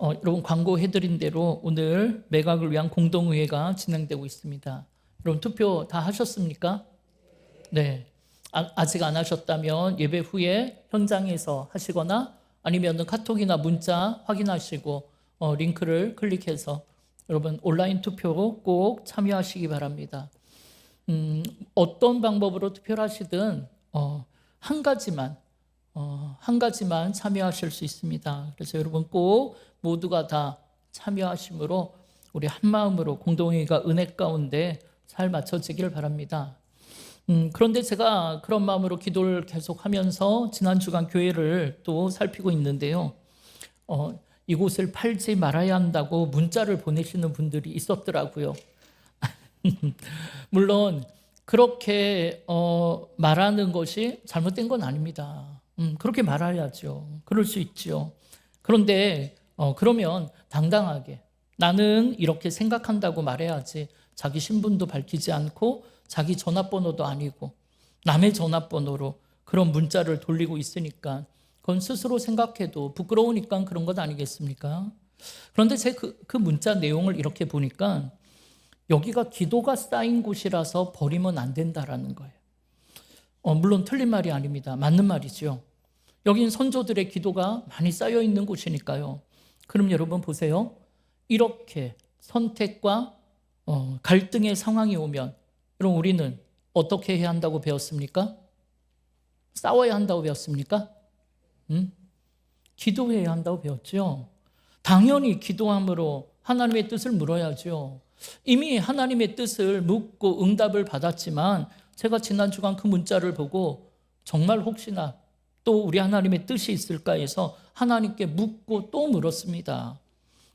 여러분 광고해드린 대로 오늘 매각을 위한 공동의회가 진행되고 있습니다. 여러분 투표 다 하셨습니까? 네. 아직 안 하셨다면 예배 후에 현장에서 하시거나 아니면 카톡이나 문자 확인하시고 링크를 클릭해서 여러분 온라인 투표로 꼭 참여하시기 바랍니다. 어떤 방법으로 투표를 하시든 한 가지만 참여하실 수 있습니다. 그래서 여러분 꼭 모두가 다 참여하심으로 우리 한 마음으로 공동회의가 은혜 가운데 잘 맞춰지길 바랍니다. 그런데 제가 그런 마음으로 기도를 계속하면서 지난 주간 교회를 또 살피고 있는데요. 이곳을 팔지 말아야 한다고 문자를 보내시는 분들이 있었더라고요. 물론 그렇게 말하는 것이 잘못된 건 아닙니다. 그렇게 말해야죠. 그럴 수 있죠. 그런데 그러면 당당하게 나는 이렇게 생각한다고 말해야지. 자기 신분도 밝히지 않고 자기 전화번호도 아니고 남의 전화번호로 그런 문자를 돌리고 있으니까 그건 스스로 생각해도 부끄러우니까 그런 것 아니겠습니까? 그런데 제가 그 문자 내용을 이렇게 보니까 여기가 기도가 쌓인 곳이라서 버리면 안 된다라는 거예요. 물론 틀린 말이 아닙니다. 맞는 말이죠. 여긴 선조들의 기도가 많이 쌓여 있는 곳이니까요. 그럼 여러분 보세요. 이렇게 선택과 갈등의 상황이 오면 그럼 우리는 어떻게 해야 한다고 배웠습니까? 싸워야 한다고 배웠습니까? 기도해야 한다고 배웠죠. 당연히 기도함으로 하나님의 뜻을 물어야죠. 이미 하나님의 뜻을 묻고 응답을 받았지만 제가 지난 주간 그 문자를 보고 정말 혹시나 또 우리 하나님의 뜻이 있을까 해서 하나님께 묻고 또 물었습니다.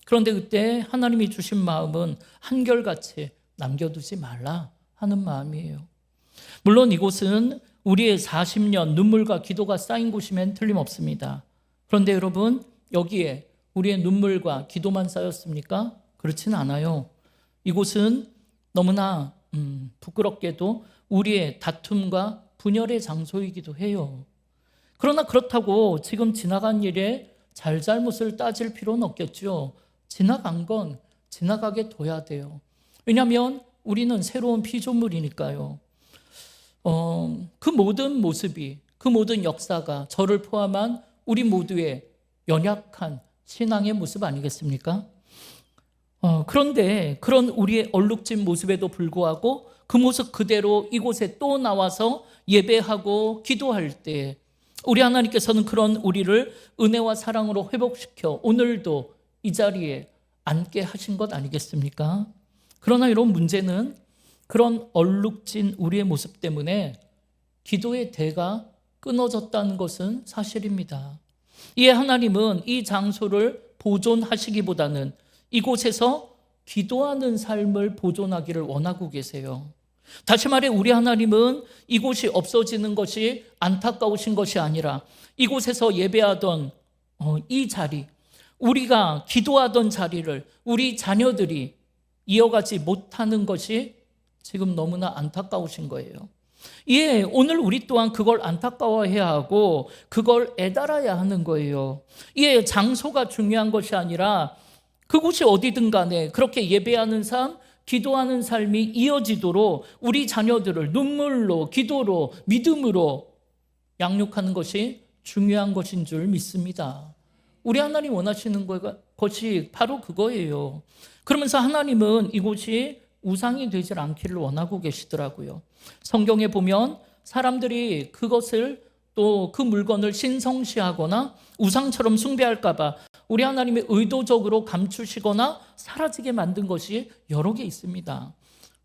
그런데 그때 하나님이 주신 마음은 한결같이 남겨두지 말라 하는 마음이에요. 물론 이곳은 우리의 40년 눈물과 기도가 쌓인 곳이면 틀림없습니다. 그런데 여러분 여기에 우리의 눈물과 기도만 쌓였습니까? 그렇진 않아요. 이곳은 너무나 부끄럽게도 우리의 다툼과 분열의 장소이기도 해요. 그러나 그렇다고 지금 지나간 일에 잘잘못을 따질 필요는 없겠죠. 지나간 건 지나가게 둬야 돼요. 왜냐하면 우리는 새로운 피조물이니까요. 그 모든 모습이, 그 모든 역사가 저를 포함한 우리 모두의 연약한 신앙의 모습 아니겠습니까? 그런데 그런 우리의 얼룩진 모습에도 불구하고 그 모습 그대로 이곳에 또 나와서 예배하고 기도할 때 우리 하나님께서는 그런 우리를 은혜와 사랑으로 회복시켜 오늘도 이 자리에 앉게 하신 것 아니겠습니까? 그러나 이런 문제는 그런 얼룩진 우리의 모습 때문에 기도의 대가 끊어졌다는 것은 사실입니다. 이에 하나님은 이 장소를 보존하시기보다는 이곳에서 기도하는 삶을 보존하기를 원하고 계세요. 다시 말해 우리 하나님은 이곳이 없어지는 것이 안타까우신 것이 아니라 이곳에서 예배하던 이 자리, 우리가 기도하던 자리를 우리 자녀들이 이어가지 못하는 것이 지금 너무나 안타까우신 거예요. 예, 오늘 우리 또한 그걸 안타까워해야 하고 그걸 애달아야 하는 거예요. 예, 장소가 중요한 것이 아니라 그곳이 어디든 간에 그렇게 예배하는 삶, 기도하는 삶이 이어지도록 우리 자녀들을 눈물로, 기도로, 믿음으로 양육하는 것이 중요한 것인 줄 믿습니다. 우리 하나님 원하시는 것이 바로 그거예요. 그러면서 하나님은 이곳이 우상이 되질 않기를 원하고 계시더라고요. 성경에 보면 사람들이 그것을 또 그 물건을 신성시하거나 우상처럼 숭배할까 봐 우리 하나님이 의도적으로 감추시거나 사라지게 만든 것이 여러 개 있습니다.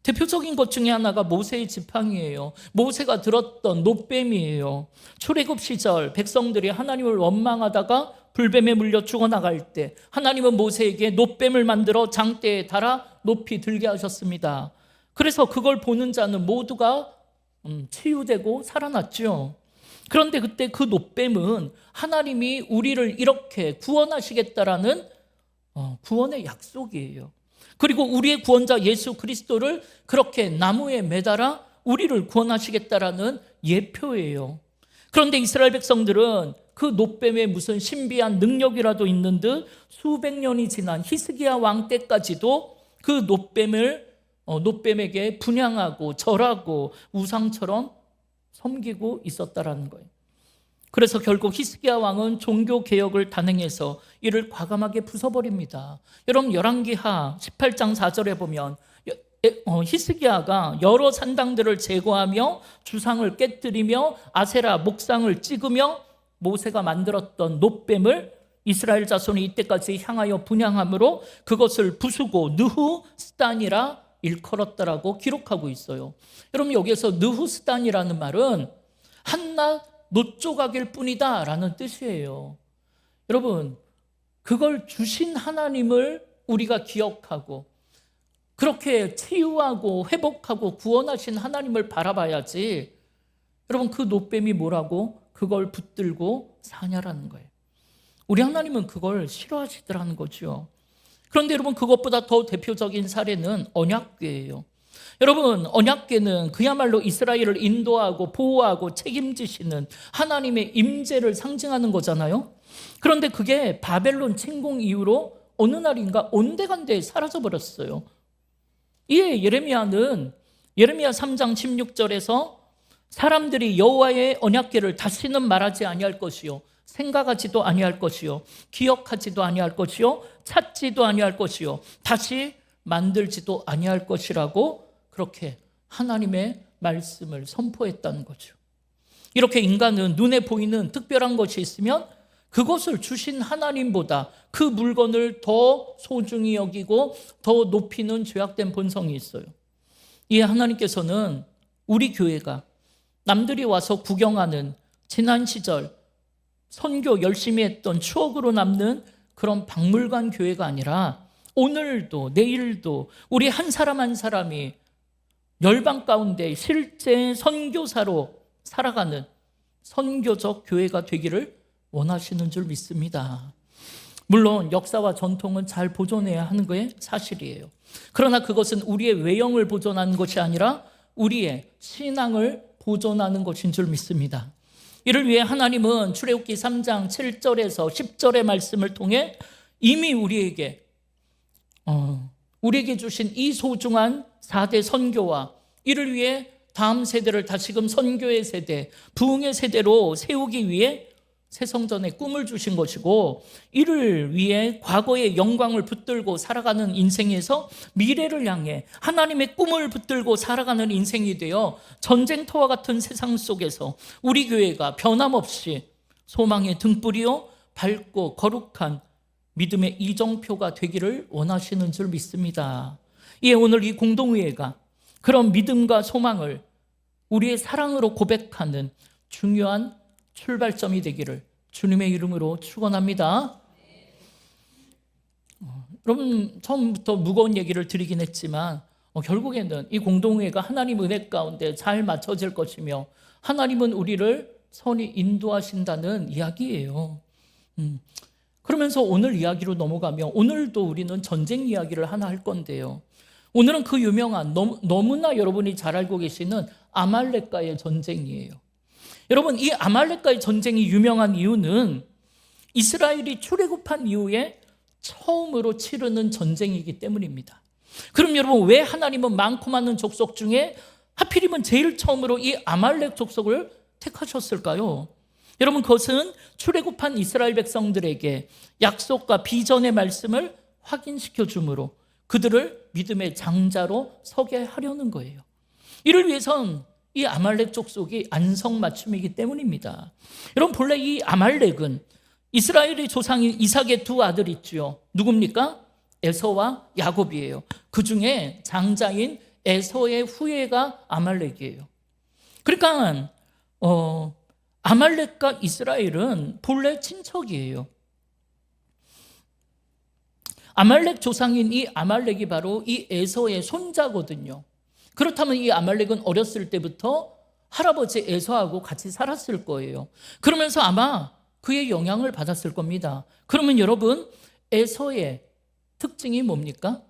대표적인 것 중에 하나가 모세의 지팡이예요. 모세가 들었던 놋뱀이에요. 출애굽 시절 백성들이 하나님을 원망하다가 불뱀에 물려 죽어나갈 때 하나님은 모세에게 놋뱀을 만들어 장대에 달아 높이 들게 하셨습니다. 그래서 그걸 보는 자는 모두가 치유되고 살아났죠. 그런데 그때 그 놋뱀은 하나님이 우리를 이렇게 구원하시겠다라는 구원의 약속이에요. 그리고 우리의 구원자 예수 그리스도를 그렇게 나무에 매달아 우리를 구원하시겠다라는 예표예요. 그런데 이스라엘 백성들은 그 노뱀에 무슨 신비한 능력이라도 있는 듯 수백 년이 지난 히스기야 왕 때까지도 그 노뱀에게 분향하고 절하고 우상처럼 섬기고 있었다라는 거예요. 그래서 결국 히스기야 왕은 종교 개혁을 단행해서 이를 과감하게 부숴버립니다. 여러분 열왕기하 18장 4절에 보면 히스기야가 여러 산당들을 제거하며 주상을 깨뜨리며 아세라 목상을 찍으며 모세가 만들었던 노뱀을 이스라엘 자손이 이때까지 향하여 분향함으로 그것을 부수고 느후스단이라 일컬었다라고 기록하고 있어요. 여러분 여기에서 느후스단이라는 말은 한낱 노조각일 뿐이다 라는 뜻이에요. 여러분 그걸 주신 하나님을 우리가 기억하고 그렇게 치유하고 회복하고 구원하신 하나님을 바라봐야지. 여러분 그 노뱀이 뭐라고 그걸 붙들고 사냐라는 거예요. 우리 하나님은 그걸 싫어하시더라는 거죠. 그런데 여러분 그것보다 더 대표적인 사례는 언약궤예요. 여러분 언약궤는 그야말로 이스라엘을 인도하고 보호하고 책임지시는 하나님의 임재를 상징하는 거잖아요. 그런데 그게 바벨론 침공 이후로 어느 날인가 온데간데 사라져버렸어요. 이에 예레미야는 예레미야 3장 16절에서 사람들이 여호와의 언약궤를 다시는 말하지 아니할 것이요 생각하지도 아니할 것이요 기억하지도 아니할 것이요 찾지도 아니할 것이요 다시 만들지도 아니할 것이라고 그렇게 하나님의 말씀을 선포했다는 거죠. 이렇게 인간은 눈에 보이는 특별한 것이 있으면 그것을 주신 하나님보다 그 물건을 더 소중히 여기고 더 높이는 죄악된 본성이 있어요. 이에 하나님께서는 우리 교회가 남들이 와서 구경하는 지난 시절 선교 열심히 했던 추억으로 남는 그런 박물관 교회가 아니라 오늘도 내일도 우리 한 사람 한 사람이 열방 가운데 실제 선교사로 살아가는 선교적 교회가 되기를 원하시는 줄 믿습니다. 물론 역사와 전통은 잘 보존해야 하는 게 사실이에요. 그러나 그것은 우리의 외형을 보존하는 것이 아니라 우리의 신앙을 보존하는 것인 줄 믿습니다. 이를 위해 하나님은 출애굽기 3장 7절에서 10절의 말씀을 통해 이미 우리에게 주신 이 소중한 4대 선교와 이를 위해 다음 세대를 다시금 선교의 세대, 부흥의 세대로 세우기 위해 새 성전에 꿈을 주신 것이고 이를 위해 과거의 영광을 붙들고 살아가는 인생에서 미래를 향해 하나님의 꿈을 붙들고 살아가는 인생이 되어 전쟁터와 같은 세상 속에서 우리 교회가 변함없이 소망의 등불이요 밝고 거룩한 믿음의 이정표가 되기를 원하시는 줄 믿습니다. 이에 오늘 이 공동회의가 그런 믿음과 소망을 우리의 사랑으로 고백하는 중요한 출발점이 되기를 주님의 이름으로 축원합니다. 여러분 처음부터 무거운 얘기를 드리긴 했지만 결국에는 이 공동회가 하나님 은혜 가운데 잘 맞춰질 것이며 하나님은 우리를 선히 인도하신다는 이야기예요. 그러면서 오늘 이야기로 넘어가면 오늘도 우리는 전쟁 이야기를 하나 할 건데요. 오늘은 그 유명한 너무나 여러분이 잘 알고 계시는 아말렉과의 전쟁이에요. 여러분 이 아말렉과의 전쟁이 유명한 이유는 이스라엘이 출애굽한 이후에 처음으로 치르는 전쟁이기 때문입니다. 그럼 여러분 왜 하나님은 많고 많은 족속 중에 하필이면 제일 처음으로 이 아말렉 족속을 택하셨을까요? 여러분 그것은 출애굽한 이스라엘 백성들에게 약속과 비전의 말씀을 확인시켜 주므로 그들을 믿음의 장자로 서게 하려는 거예요. 이를 위해선 이 아말렉 족속이 안성맞춤이기 때문입니다. 여러분 본래 이 아말렉은 이스라엘의 조상인 이삭의 두 아들이 있죠. 누굽니까? 에서와 야곱이에요. 그 중에 장자인 에서의 후예가 아말렉이에요. 그러니까 아말렉과 이스라엘은 본래 친척이에요. 아말렉 조상인 이 아말렉이 바로 이 에서의 손자거든요. 그렇다면 이 아말렉은 어렸을 때부터 할아버지 에서하고 같이 살았을 거예요. 그러면서 아마 그의 영향을 받았을 겁니다. 그러면 여러분 에서의 특징이 뭡니까?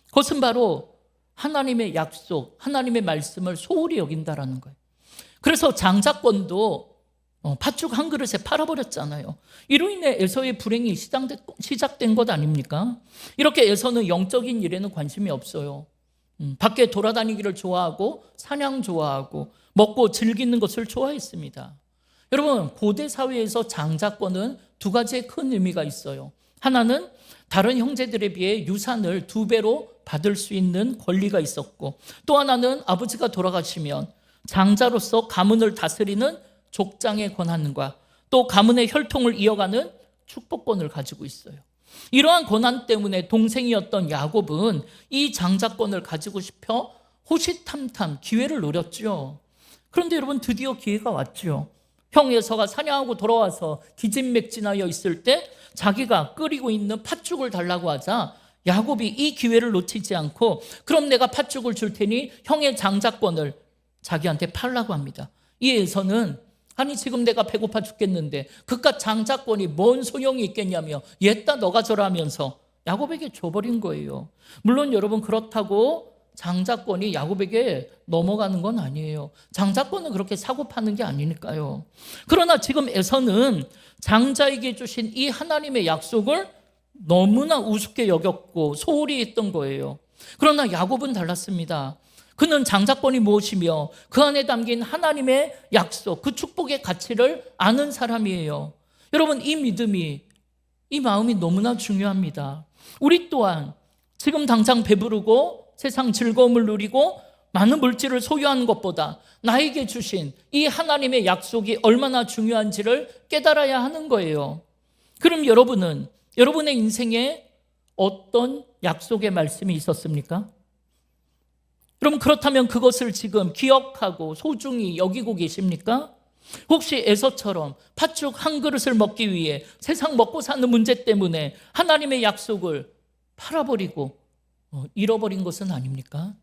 그것은 바로 하나님의 약속, 하나님의 말씀을 소홀히 여긴다라는 거예요. 그래서 장자권도 팥죽 한 그릇에 팔아버렸잖아요. 이로 인해 에서의 불행이 시작된 것 아닙니까? 이렇게 에서는 영적인 일에는 관심이 없어요. 밖에 돌아다니기를 좋아하고 사냥 좋아하고 먹고 즐기는 것을 좋아했습니다. 여러분, 고대 사회에서 장자권은 두 가지의 큰 의미가 있어요. 하나는 다른 형제들에 비해 유산을 2배로 받을 수 있는 권리가 있었고, 또 하나는 아버지가 돌아가시면 장자로서 가문을 다스리는 족장의 권한과 또 가문의 혈통을 이어가는 축복권을 가지고 있어요. 이러한 권한 때문에 동생이었던 야곱은 이 장자권을 가지고 싶어 호시탐탐 기회를 노렸죠. 그런데 여러분, 드디어 기회가 왔죠. 형 에서가 사냥하고 돌아와서 기진맥진하여 있을 때 자기가 끓이고 있는 팥죽을 달라고 하자 야곱이 이 기회를 놓치지 않고, 그럼 내가 팥죽을 줄 테니 형의 장자권을 자기한테 팔라고 합니다. 이 에서는 아니 지금 내가 배고파 죽겠는데 그깟 장자권이 뭔 소용이 있겠냐며 옛다 너가 줘라 하면서 야곱에게 줘버린 거예요. 물론 여러분, 그렇다고 장자권이 야곱에게 넘어가는 건 아니에요. 장자권은 그렇게 사고 파는 게 아니니까요. 그러나 지금 에서는 장자에게 주신 이 하나님의 약속을 너무나 우습게 여겼고 소홀히 했던 거예요. 그러나 야곱은 달랐습니다. 그는 장자권이 무엇이며 그 안에 담긴 하나님의 약속, 그 축복의 가치를 아는 사람이에요. 여러분, 이 믿음이, 이 마음이 너무나 중요합니다. 우리 또한 지금 당장 배부르고 세상 즐거움을 누리고 많은 물질을 소유하는 것보다 나에게 주신 이 하나님의 약속이 얼마나 중요한지를 깨달아야 하는 거예요. 그럼 여러분은 여러분의 인생에 어떤 약속의 말씀이 있었습니까? 그럼 그렇다면 그것을 지금 기억하고 소중히 여기고 계십니까? 혹시 에서처럼 팥죽 한 그릇을 먹기 위해 세상 먹고 사는 문제 때문에 하나님의 약속을 팔아버리고 잃어버린 것은 아닙니까?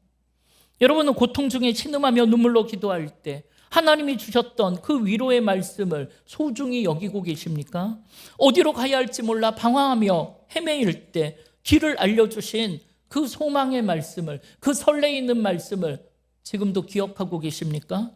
여러분은 고통 중에 신음하며 눈물로 기도할 때 하나님이 주셨던 그 위로의 말씀을 소중히 여기고 계십니까? 어디로 가야 할지 몰라 방황하며 헤매일 때 길을 알려주신 그 소망의 말씀을, 그 설레이는 말씀을 지금도 기억하고 계십니까?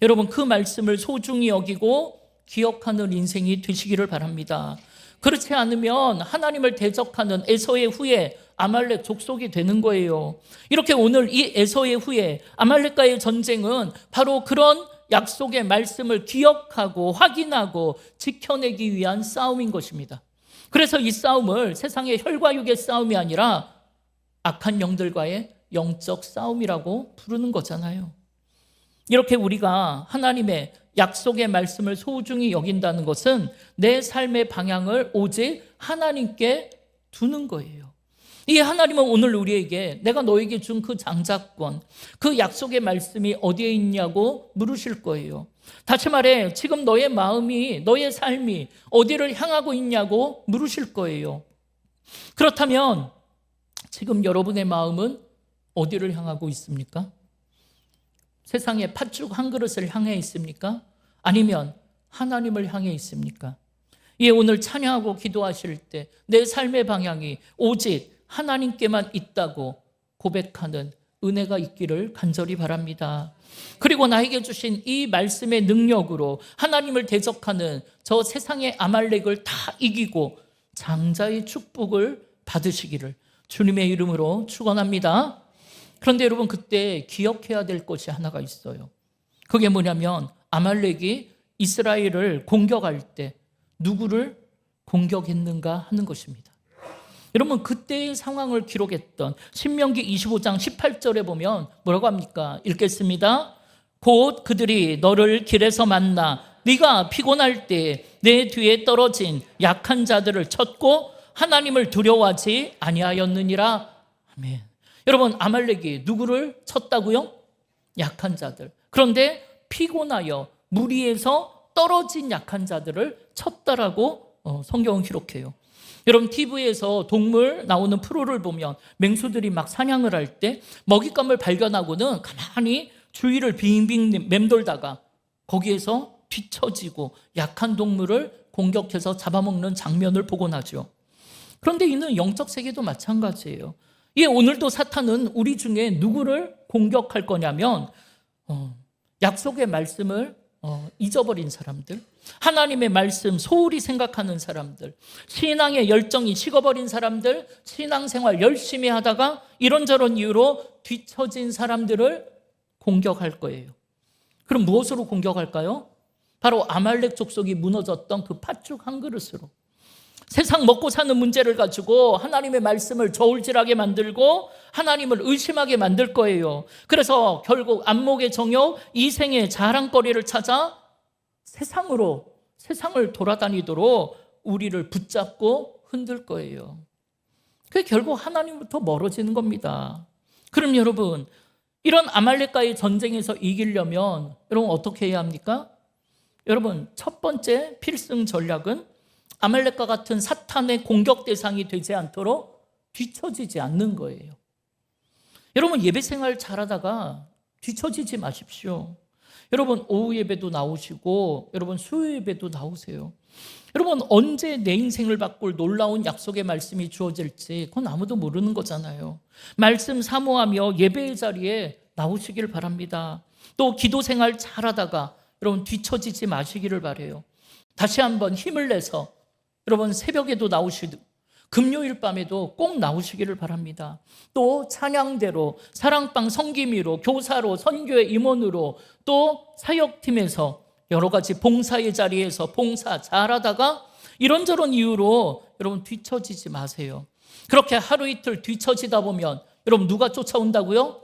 여러분, 그 말씀을 소중히 여기고 기억하는 인생이 되시기를 바랍니다. 그렇지 않으면 하나님을 대적하는 에서의 후예 아말렉 족속이 되는 거예요. 이렇게 오늘 이 에서의 후예 아말렉과의 전쟁은 바로 그런 약속의 말씀을 기억하고 확인하고 지켜내기 위한 싸움인 것입니다. 그래서 이 싸움을 세상의 혈과 육의 싸움이 아니라 악한 영들과의 영적 싸움이라고 부르는 거잖아요. 이렇게 우리가 하나님의 약속의 말씀을 소중히 여긴다는 것은 내 삶의 방향을 오직 하나님께 두는 거예요. 이 하나님은 오늘 우리에게 내가 너에게 준 그 장자권, 그 약속의 말씀이 어디에 있냐고 물으실 거예요. 다시 말해, 지금 너의 마음이, 너의 삶이 어디를 향하고 있냐고 물으실 거예요. 그렇다면 지금 여러분의 마음은 어디를 향하고 있습니까? 세상의 팥죽 한 그릇을 향해 있습니까? 아니면 하나님을 향해 있습니까? 오늘 찬양하고 기도하실 때 내 삶의 방향이 오직 하나님께만 있다고 고백하는 은혜가 있기를 간절히 바랍니다. 그리고 나에게 주신 이 말씀의 능력으로 하나님을 대적하는 저 세상의 아말렉을 다 이기고 장자의 축복을 받으시기를 주님의 이름으로 축원합니다. 그런데 여러분, 그때 기억해야 될 것이 하나가 있어요. 그게 뭐냐면 아말렉이 이스라엘을 공격할 때 누구를 공격했는가 하는 것입니다. 여러분, 그때의 상황을 기록했던 신명기 25장 18절에 보면 뭐라고 합니까? 읽겠습니다. 곧 그들이 너를 길에서 만나 네가 피곤할 때 내 뒤에 떨어진 약한 자들을 쳤고 하나님을 두려워하지 아니하였느니라. 아멘. 여러분, 아말렉이 누구를 쳤다고요? 약한 자들. 그런데 피곤하여 무리에서 떨어진 약한 자들을 쳤다라고 성경은 기록해요. 여러분, TV에서 동물 나오는 프로를 보면 맹수들이 막 사냥을 할 때 먹잇감을 발견하고는 가만히 주위를 빙빙 맴돌다가 거기에서 뒤처지고 약한 동물을 공격해서 잡아먹는 장면을 보곤 하죠. 그런데 이는 영적 세계도 마찬가지예요. 오늘도 사탄은 우리 중에 누구를 공격할 거냐면 약속의 말씀을 잊어버린 사람들, 하나님의 말씀 소홀히 생각하는 사람들, 신앙의 열정이 식어버린 사람들, 신앙생활 열심히 하다가 이런저런 이유로 뒤처진 사람들을 공격할 거예요. 그럼 무엇으로 공격할까요? 바로 아말렉 족속이 무너졌던 그 팥죽 한 그릇으로. 세상 먹고 사는 문제를 가지고 하나님의 말씀을 저울질하게 만들고 하나님을 의심하게 만들 거예요. 그래서 결국 안목의 정욕, 이생의 자랑거리를 찾아 세상을 돌아다니도록 우리를 붙잡고 흔들 거예요. 그게 결국 하나님부터 멀어지는 겁니다. 그럼 여러분, 이런 아말렉과의 전쟁에서 이기려면 여러분 어떻게 해야 합니까? 여러분, 첫 번째 필승 전략은 아말렉과 같은 사탄의 공격 대상이 되지 않도록 뒤처지지 않는 거예요. 여러분, 예배 생활 잘하다가 뒤처지지 마십시오. 여러분, 오후 예배도 나오시고 여러분 수요 예배도 나오세요. 여러분, 언제 내 인생을 바꿀 놀라운 약속의 말씀이 주어질지 그건 아무도 모르는 거잖아요. 말씀 사모하며 예배의 자리에 나오시길 바랍니다. 또 기도 생활 잘하다가 여러분 뒤처지지 마시기를 바라요. 다시 한번 힘을 내서 여러분 새벽에도 나오시고 금요일 밤에도 꼭 나오시기를 바랍니다. 또 찬양대로, 사랑방 성김이로, 교사로, 선교의 임원으로, 또 사역팀에서 여러 가지 봉사의 자리에서 봉사 잘하다가 이런저런 이유로 여러분 뒤처지지 마세요. 그렇게 하루 이틀 뒤처지다 보면 여러분 누가 쫓아온다고요?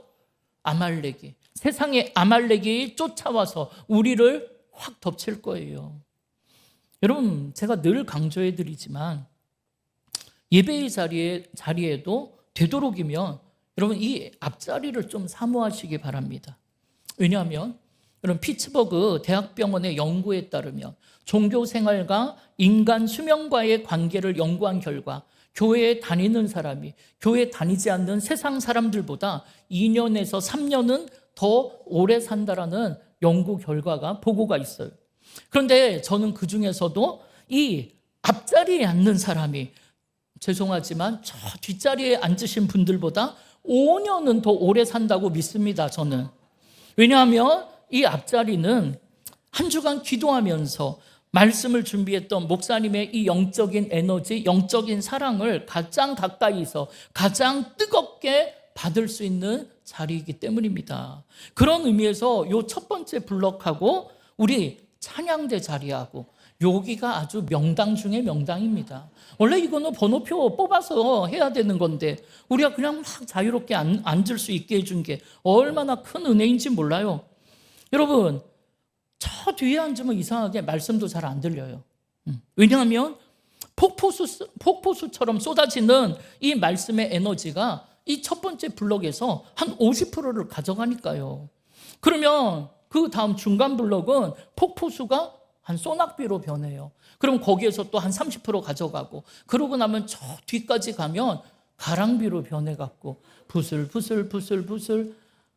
아말렉이, 세상의 아말렉이 쫓아와서 우리를 확 덮칠 거예요. 여러분, 제가 늘 강조해 드리지만 예배의 자리에도 되도록이면 여러분 이 앞자리를 좀 사모하시기 바랍니다. 왜냐하면 여러분 피츠버그 대학병원의 연구에 따르면 종교 생활과 인간 수명과의 관계를 연구한 결과 교회에 다니는 사람이 교회에 다니지 않는 세상 사람들보다 2년에서 3년은 더 오래 산다라는 연구 결과가 보고가 있어요. 그런데 저는 그 중에서도 이 앞자리에 앉는 사람이 죄송하지만 저 뒷자리에 앉으신 분들보다 5년은 더 오래 산다고 믿습니다. 저는. 왜냐하면 이 앞자리는 한 주간 기도하면서 말씀을 준비했던 목사님의 이 영적인 에너지, 영적인 사랑을 가장 가까이서 가장 뜨겁게 받을 수 있는 자리이기 때문입니다. 그런 의미에서 이 첫 번째 블럭하고 우리 찬양대 자리하고 여기가 아주 명당 중에 명당입니다. 원래 이거는 번호표 뽑아서 해야 되는 건데 우리가 그냥 막 자유롭게 앉을 수 있게 해준 게 얼마나 큰 은혜인지 몰라요. 여러분, 저 뒤에 앉으면 이상하게 말씀도 잘 안 들려요. 왜냐하면 폭포수처럼 쏟아지는 이 말씀의 에너지가 이 첫 번째 블럭에서 한 50%를 가져가니까요. 그러면 그 다음 중간 블럭은 폭포수가 한 소낙비로 변해요. 그럼 거기에서 또 한 30% 가져가고 그러고 나면 저 뒤까지 가면 가랑비로 변해갖고 부슬부슬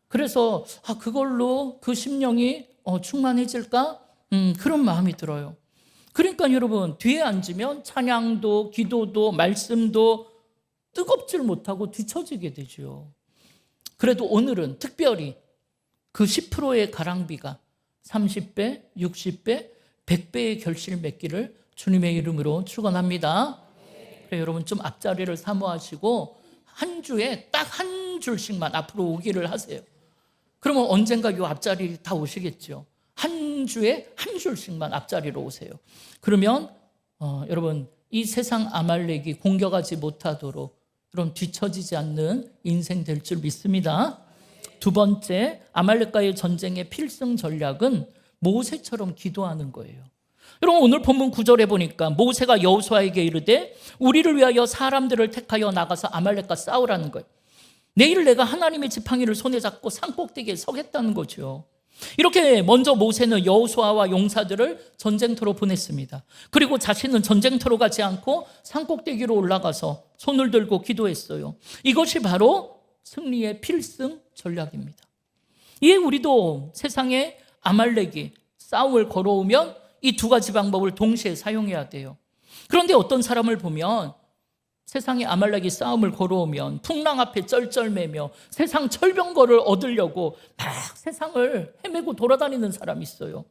그래서 그걸로 그 심령이 충만해질까? 그런 마음이 들어요. 그러니까 여러분 뒤에 앉으면 찬양도 기도도 말씀도 뜨겁질 못하고 뒤처지게 되죠. 그래도 오늘은 특별히 그 10%의 가랑비가 30배, 60배, 100배의 결실 맺기를 주님의 이름으로 축원합니다. 그래, 여러분 좀 앞자리를 사모하시고 한 주에 딱 한 줄씩만 앞으로 오기를 하세요. 그러면 언젠가 이 앞자리 다 오시겠죠. 한 주에 한 줄씩만 앞자리로 오세요. 그러면 여러분 이 세상 아말렉이 공격하지 못하도록 여러분 뒤처지지 않는 인생 될 줄 믿습니다. 두 번째, 아말렉과의 전쟁의 필승 전략은 모세처럼 기도하는 거예요. 여러분 오늘 본문 9절에 보니까 모세가 여호수아에게 이르되 우리를 위하여 사람들을 택하여 나가서 아말렉과 싸우라는 거예요. 내일 내가 하나님의 지팡이를 손에 잡고 산꼭대기에 서겠다는 거죠. 이렇게 먼저 모세는 여호수아와 용사들을 전쟁터로 보냈습니다. 그리고 자신은 전쟁터로 가지 않고 산꼭대기로 올라가서 손을 들고 기도했어요. 이것이 바로 승리의 필승 전략입니다. 이에 우리도 세상에 아말렉이 싸움을 걸어오면 이 두 가지 방법을 동시에 사용해야 돼요. 그런데 어떤 사람을 보면 세상에 아말렉이 싸움을 걸어오면 풍랑 앞에 쩔쩔매며 세상 철병거를 얻으려고 막 세상을 헤매고 돌아다니는 사람이 있어요.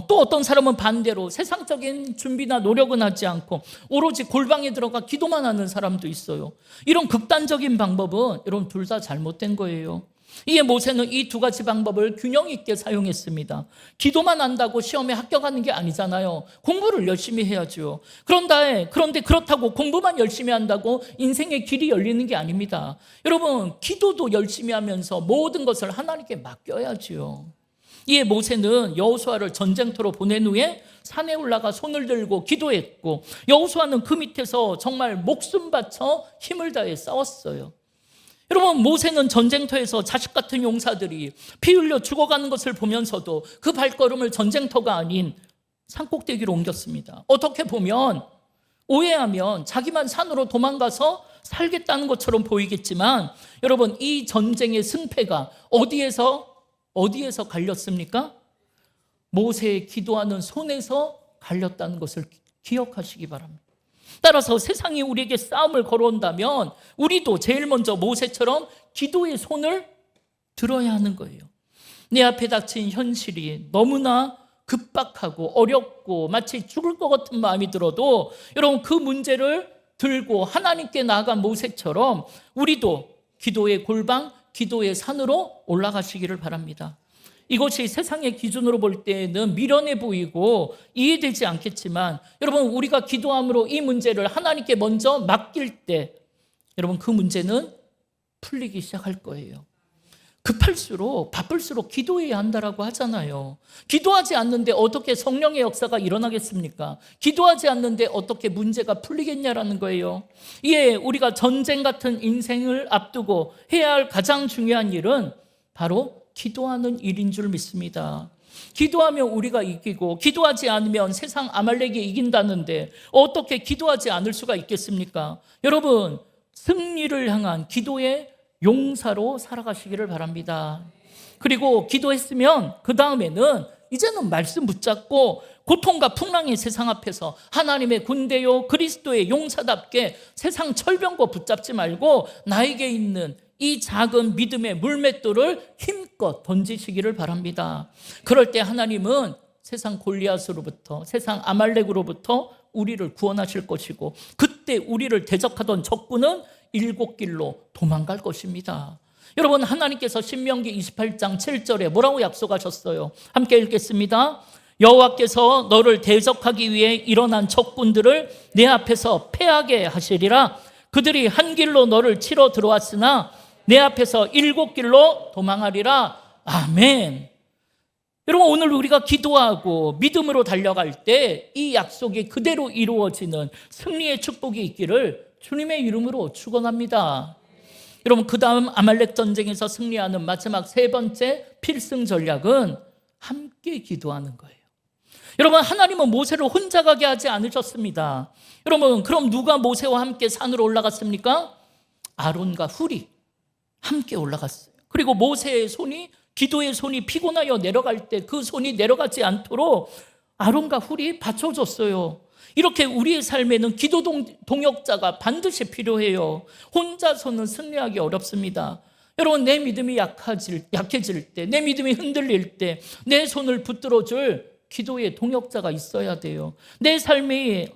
또 어떤 사람은 반대로 세상적인 준비나 노력은 하지 않고 오로지 골방에 들어가 기도만 하는 사람도 있어요. 이런 극단적인 방법은 여러분 둘 다 잘못된 거예요. 이에 모세는 이 두 가지 방법을 균형 있게 사용했습니다. 기도만 한다고 시험에 합격하는 게 아니잖아요. 공부를 열심히 해야죠. 그런데 그렇다고 공부만 열심히 한다고 인생의 길이 열리는 게 아닙니다. 여러분, 기도도 열심히 하면서 모든 것을 하나님께 맡겨야죠. 이에 모세는 여호수아를 전쟁터로 보낸 후에 산에 올라가 손을 들고 기도했고, 여호수아는 그 밑에서 정말 목숨 바쳐 힘을 다해 싸웠어요. 여러분, 모세는 전쟁터에서 자식 같은 용사들이 피 흘려 죽어가는 것을 보면서도 그 발걸음을 전쟁터가 아닌 산꼭대기로 옮겼습니다. 어떻게 보면 오해하면 자기만 산으로 도망가서 살겠다는 것처럼 보이겠지만, 여러분, 이 전쟁의 승패가 어디에서 갈렸습니까? 모세의 기도하는 손에서 갈렸다는 것을 기억하시기 바랍니다. 따라서 세상이 우리에게 싸움을 걸어온다면 우리도 제일 먼저 모세처럼 기도의 손을 들어야 하는 거예요. 내 앞에 닥친 현실이 너무나 급박하고 어렵고 마치 죽을 것 같은 마음이 들어도 여러분, 그 문제를 들고 하나님께 나아간 모세처럼 우리도 기도의 골방, 기도의 산으로 올라가시기를 바랍니다. 이것이 세상의 기준으로 볼 때는 미련해 보이고 이해되지 않겠지만, 여러분, 우리가 기도함으로 이 문제를 하나님께 먼저 맡길 때 여러분, 그 문제는 풀리기 시작할 거예요. 급할수록 바쁠수록 기도해야 한다라고 하잖아요. 기도하지 않는데 어떻게 성령의 역사가 일어나겠습니까? 기도하지 않는데 어떻게 문제가 풀리겠냐라는 거예요. 이에 우리가 전쟁 같은 인생을 앞두고 해야 할 가장 중요한 일은 바로 기도하는 일인 줄 믿습니다. 기도하면 우리가 이기고 기도하지 않으면 세상 아말렉이 이긴다는데 어떻게 기도하지 않을 수가 있겠습니까? 여러분, 승리를 향한 기도의 용사로 살아가시기를 바랍니다. 그리고 기도했으면 그 다음에는 이제는 말씀 붙잡고 고통과 풍랑의 세상 앞에서 하나님의 군대요 그리스도의 용사답게 세상 철병거 붙잡지 말고 나에게 있는 이 작은 믿음의 물맷돌을 힘껏 던지시기를 바랍니다. 그럴 때 하나님은 세상 골리앗으로부터, 세상 아말렉으로부터 우리를 구원하실 것이고, 그때 우리를 대적하던 적군은 7길로 도망갈 것입니다. 여러분, 하나님께서 신명기 28장 7절에 뭐라고 약속하셨어요? 함께 읽겠습니다. 여호와께서 너를 대적하기 위해 일어난 적군들을 내 앞에서 패하게 하시리라. 그들이 한 길로 너를 치러 들어왔으나 내 앞에서 7길로 도망하리라. 아멘. 여러분, 오늘 우리가 기도하고 믿음으로 달려갈 때 이 약속이 그대로 이루어지는 승리의 축복이 있기를 주님의 이름으로 축원합니다. 여러분, 그 다음 아말렉 전쟁에서 승리하는 마지막 세 번째 필승 전략은 함께 기도하는 거예요. 여러분, 하나님은 모세를 혼자 가게 하지 않으셨습니다. 여러분, 그럼 누가 모세와 함께 산으로 올라갔습니까? 아론과 훌이 함께 올라갔어요. 그리고 모세의 손이, 기도의 손이 피곤하여 내려갈 때 그 손이 내려가지 않도록 아론과 훌이 받쳐줬어요. 이렇게 우리의 삶에는 기도 동역자가 반드시 필요해요. 혼자서는 승리하기 어렵습니다. 여러분, 내 믿음이 약해질 때, 내 믿음이 흔들릴 때 내 손을 붙들어줄 기도의 동역자가 있어야 돼요. 내 삶에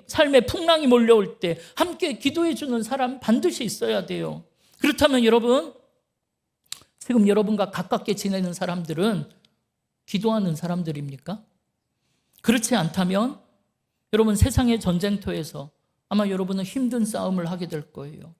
풍랑이 몰려올 때 함께 기도해 주는 사람 반드시 있어야 돼요. 그렇다면 여러분, 지금 여러분과 가깝게 지내는 사람들은 기도하는 사람들입니까? 그렇지 않다면 여러분, 세상의 전쟁터에서 아마 여러분은 힘든 싸움을 하게 될 거예요.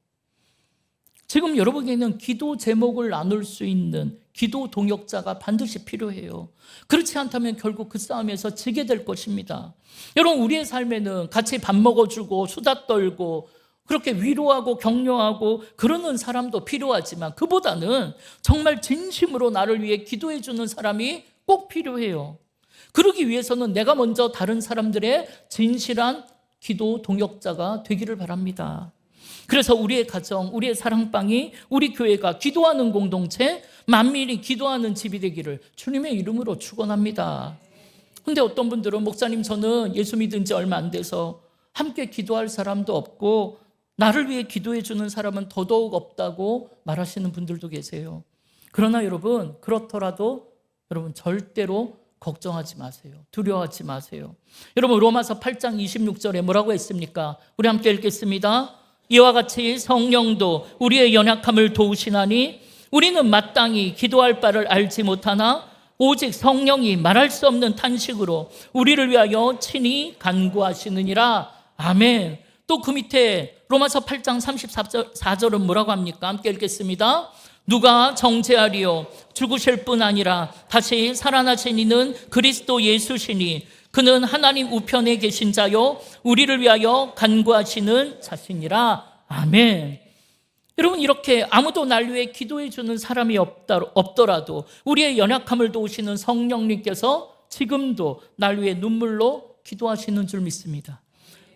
지금 여러분에게는 기도 제목을 나눌 수 있는 기도 동역자가 반드시 필요해요. 그렇지 않다면 결국 그 싸움에서 지게 될 것입니다. 여러분, 우리의 삶에는 같이 밥 먹어주고 수다 떨고 그렇게 위로하고 격려하고 그러는 사람도 필요하지만 그보다는 정말 진심으로 나를 위해 기도해 주는 사람이 꼭 필요해요. 그러기 위해서는 내가 먼저 다른 사람들의 진실한 기도 동역자가 되기를 바랍니다. 그래서 우리의 가정, 우리의 사랑방이, 우리 교회가 기도하는 공동체, 만민이 기도하는 집이 되기를 주님의 이름으로 축원합니다. 근데 어떤 분들은 목사님, 저는 예수 믿은 지 얼마 안 돼서 함께 기도할 사람도 없고 나를 위해 기도해 주는 사람은 더더욱 없다고 말하시는 분들도 계세요. 그러나 여러분, 그렇더라도 여러분 절대로 걱정하지 마세요. 두려워하지 마세요. 여러분, 로마서 8장 26절에 뭐라고 했습니까? 우리 함께 읽겠습니다. 이와 같이 성령도 우리의 연약함을 도우시나니 우리는 마땅히 기도할 바를 알지 못하나 오직 성령이 말할 수 없는 탄식으로 우리를 위하여 친히 간구하시느니라. 아멘. 또 그 밑에 로마서 8장 34절은 뭐라고 합니까? 함께 읽겠습니다. 누가 정죄하리요? 죽으실 뿐 아니라 다시 살아나신 이는 그리스도 예수시니 그는 하나님 우편에 계신 자요 우리를 위하여 간구하시는 자시니라. 아멘. 여러분, 이렇게 아무도 날 위해 기도해 주는 사람이 없더라도 우리의 연약함을 도우시는 성령님께서 지금도 날 위해 눈물로 기도하시는 줄 믿습니다.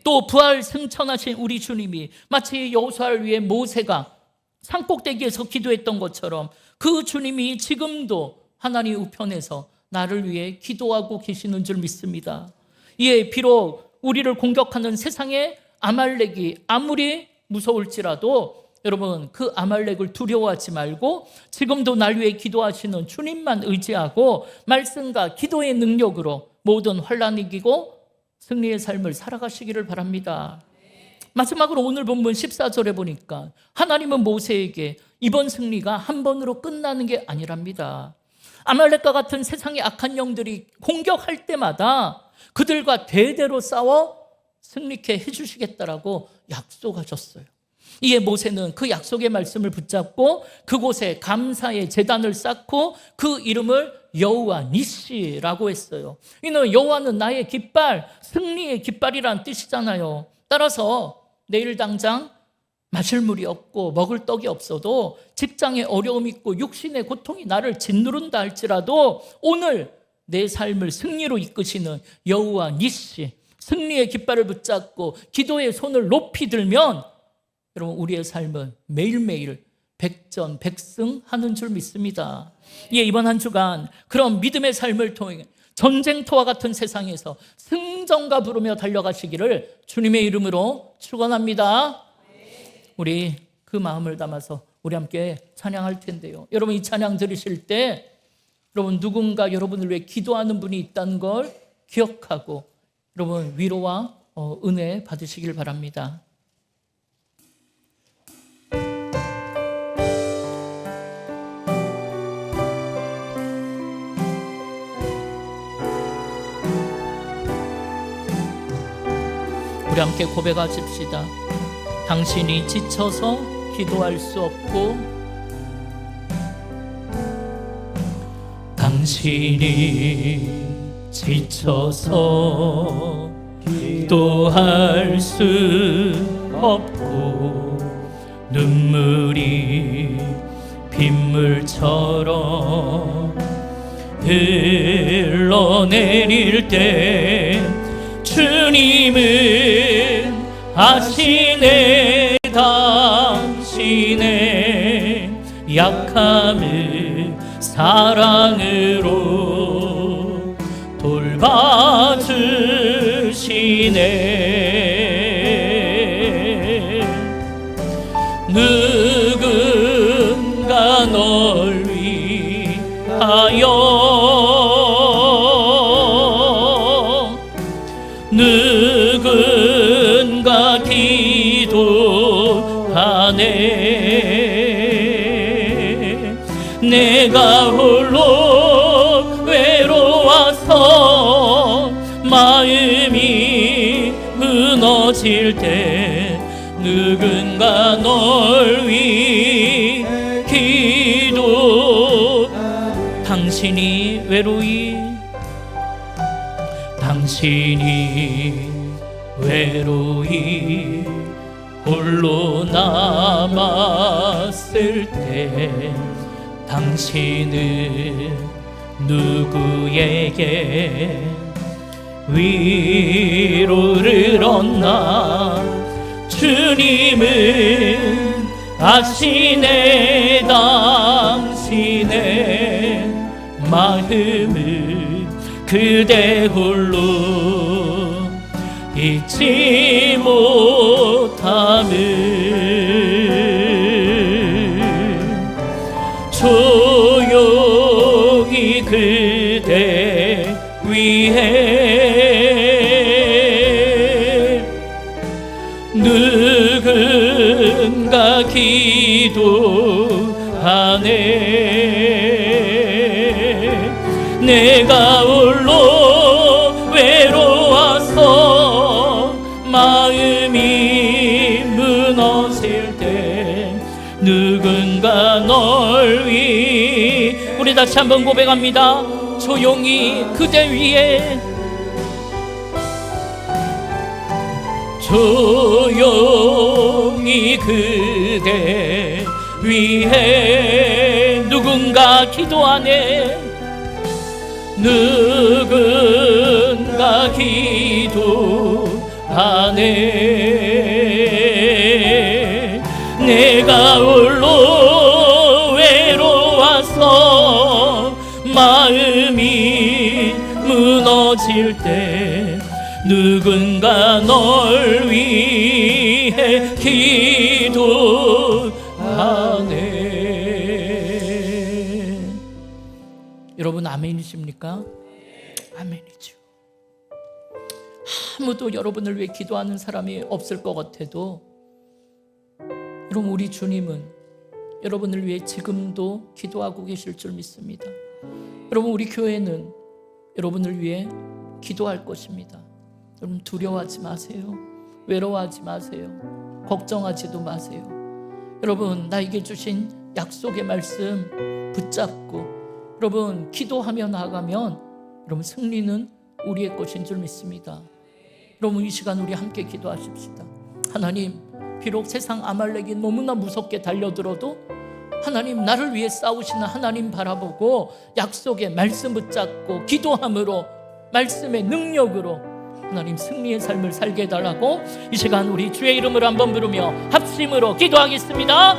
또 부활 승천하신 우리 주님이 마치 여호수아를 위해 모세가 산꼭대기에서 기도했던 것처럼 그 주님이 지금도 하나님 우편에서 나를 위해 기도하고 계시는 줄 믿습니다. 이에 비록 우리를 공격하는 세상의 아말렉이 아무리 무서울지라도 여러분, 그 아말렉을 두려워하지 말고 지금도 날 위해 기도하시는 주님만 의지하고 말씀과 기도의 능력으로 모든 환난 이기고 승리의 삶을 살아가시기를 바랍니다. 마지막으로 오늘 본문 14절에 보니까 하나님은 모세에게 이번 승리가 한 번으로 끝나는 게 아니랍니다. 아말렉과 같은 세상의 악한 영들이 공격할 때마다 그들과 대대로 싸워 승리케 해주시겠다라고 약속하셨어요. 이에 모세는 그 약속의 말씀을 붙잡고 그곳에 감사의 제단을 쌓고 그 이름을 여호와 니시라고 했어요. 이는 여호와는 나의 깃발, 승리의 깃발이란 뜻이잖아요. 따라서 내일 당장 마실 물이 없고 먹을 떡이 없어도 직장에 어려움이 있고 육신의 고통이 나를 짓누른다 할지라도 오늘 내 삶을 승리로 이끄시는 여호와 니시, 승리의 깃발을 붙잡고 기도의 손을 높이 들면 여러분, 우리의 삶은 매일매일 백전백승하는 줄 믿습니다. 예, 이번 한 주간 그런 믿음의 삶을 통해 전쟁터와 같은 세상에서 승전가 부르며 달려가시기를 주님의 이름으로 축원합니다. 우리 그 마음을 담아서 우리 함께 찬양할 텐데요. 여러분, 이 찬양 들으실 때 여러분, 누군가 여러분을 위해 기도하는 분이 있다는 걸 기억하고 여러분, 위로와 은혜 받으시길 바랍니다. 우리 함께 고백하십시다. 당신이 지쳐서 기도할 수 없고 당신이 지쳐서 기도할 수 없고 눈물이 빗물처럼 흘러내릴 때 주님은 아시네. 당신의 약함을 사랑으로 돌봐주시네. 누군가 널 위하여 누군가 기도하네. 내가 홀로 외로워서 마음이 무너질 때 누군가 널 위해 기도. 당신이 외로이 홀로 남았을 때 당신은 누구에게 위로를 얻나. 주님은 아시네. 당신의 마음을 그대 홀로 잊지 못함을 조용히 그대 위해 누군가 기도하네. 내가 홀로 외로워서 마음이 무너질 때 누군가 널 위해, 우리 다시 한번 고백합니다. 조용히 그대 위에, 조용히 그대 위해 누군가 기도하네. 누군가 기도하네. 내가 홀로 외로워서 마음이 무너질 때 누군가 널 위해 기도하네. 여러분 아멘이십니까? 아멘이죠. 아무도 여러분을 위해 기도하는 사람이 없을 것 같아도 여러분, 우리 주님은 여러분을 위해 지금도 기도하고 계실 줄 믿습니다. 여러분, 우리 교회는 여러분을 위해 기도할 것입니다. 여러분, 두려워하지 마세요. 외로워하지 마세요. 걱정하지도 마세요. 여러분, 나에게 주신 약속의 말씀 붙잡고 여러분 기도하며 나아가면 여러분 승리는 우리의 것인 줄 믿습니다. 여러분, 이 시간 우리 함께 기도하십시다. 하나님, 비록 세상 아말렉이 너무나 무섭게 달려들어도 하나님, 나를 위해 싸우시는 하나님 바라보고 약속의 말씀 붙잡고 기도함으로, 말씀의 능력으로 하나님 승리의 삶을 살게 해달라고 이 시간 우리 주의 이름으로 한번 부르며 합심으로 기도하겠습니다.